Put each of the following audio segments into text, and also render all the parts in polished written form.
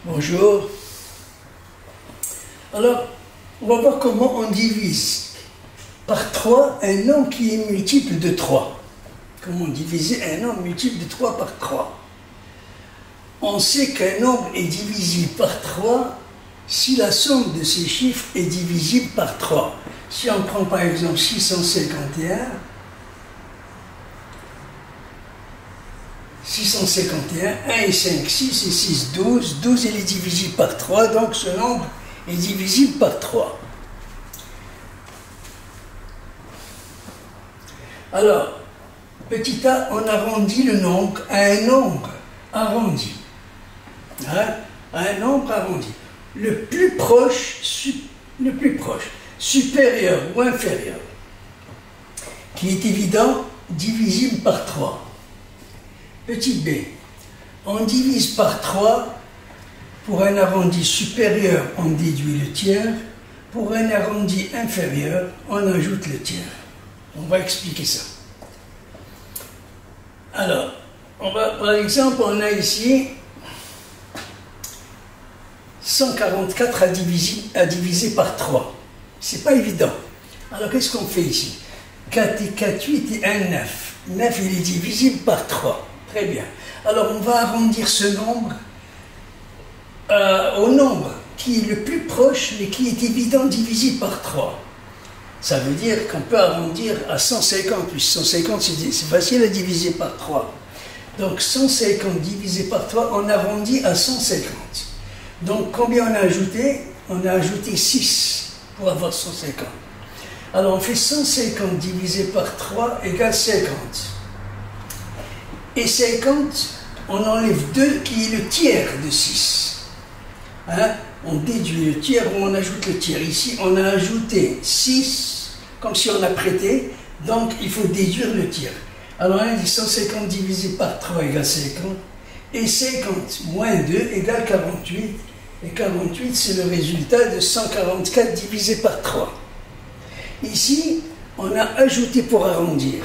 Bonjour. Alors, on va voir comment on divise par 3 un nombre qui est multiple de 3. Comment diviser un nombre multiple de 3 par 3. On sait qu'un nombre est divisible par 3 si la somme de ces chiffres est divisible par 3. Si on prend par exemple 651, 1 et 5, 6 et 6, 12. 12, il est divisible par 3, donc ce nombre est divisible par 3. Alors, petit a, on arrondit le nombre à un nombre arrondi. À un nombre arrondi. Le plus proche, supérieur ou inférieur, qui est évident, divisible par 3. Petit b, on divise par 3, pour un arrondi supérieur, on déduit le tiers, pour un arrondi inférieur, on ajoute le tiers. On va expliquer ça. Alors, par exemple, on a ici 144 à diviser par 3. C'est pas évident. Alors, qu'est-ce qu'on fait ici? 4 et 4, 8 et 1, 9. 9, il est divisible par 3. Très bien. Alors, on va arrondir ce nombre au nombre qui est le plus proche, mais qui est évident divisible par 3. Ça veut dire qu'on peut arrondir à 150, puis 150, c'est facile à diviser par 3. Donc, 150 divisé par 3, on arrondit à 150. Donc, combien on a ajouté? On a ajouté 6 pour avoir 150. Alors, on fait 150 divisé par 3 égale 50. Et 50, on enlève 2 qui est le tiers de 6. On déduit le tiers ou on ajoute le tiers. Ici, on a ajouté 6, comme si on a prêté, donc il faut déduire le tiers. Alors, on dit 150 divisé par 3 égale 50, et 50 moins 2 égale 48, et 48, c'est le résultat de 144 divisé par 3. Ici, on a ajouté pour arrondir.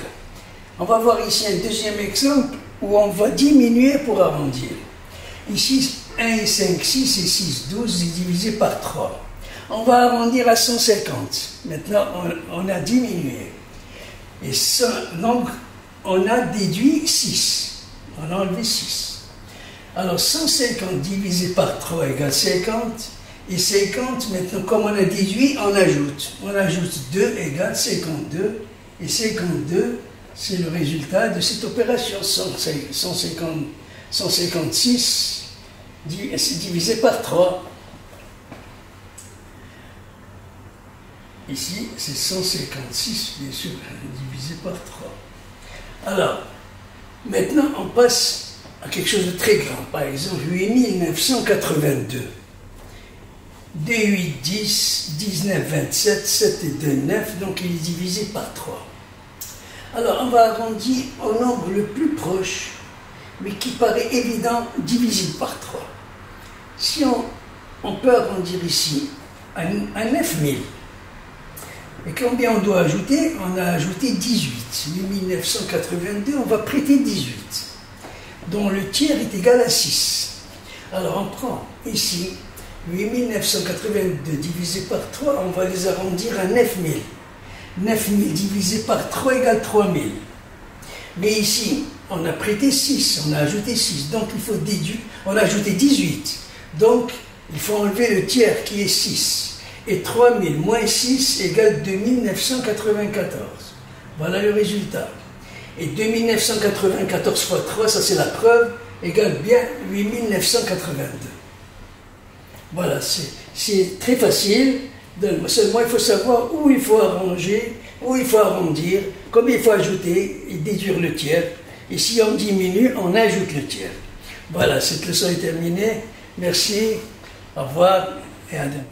On va voir ici un deuxième exemple où on va diminuer pour arrondir. Ici, 1 et 5, 6 et 6, 12 est divisé par 3. On va arrondir à 150. Maintenant, on a diminué. Et donc, on a déduit 6. On a enlevé 6. Alors, 150 divisé par 3 égale 50. Et 50, maintenant, comme on a déduit, on ajoute. On ajoute 2 égale 52. Et 52, c'est le résultat de cette opération. 156, c'est divisé par 3. Ici, c'est 156, bien sûr, divisé par 3. Alors, maintenant, on passe à quelque chose de très grand. Par exemple, 8982. 2, 8, 10, 19, 27, 7 et 2, 9, donc il est divisé par 3. Alors, on va arrondir au nombre le plus proche, mais qui paraît évident, divisible par 3. Si on peut arrondir ici à 9000, et combien on doit ajouter? On a ajouté 18. 8982, on va prêter 18, dont le tiers est égal à 6. Alors, on prend ici 8982 divisé par 3, on va les arrondir à 9000. 9000 divisé par 3 égale 3000. Mais ici, on a prêté 6, on a ajouté 6, donc il faut déduire, on a ajouté 18. Donc, il faut enlever le tiers qui est 6. Et 3000 moins 6 égale 2994. Voilà le résultat. Et 2994 fois 3, ça c'est la preuve, égale bien 8982. Voilà, c'est très facile. Seulement, il faut savoir où il faut arranger, où il faut arrondir, combien il faut ajouter et déduire le tiers. Et si on diminue, on ajoute le tiers. Voilà, cette leçon est terminée. Merci, au revoir et à demain.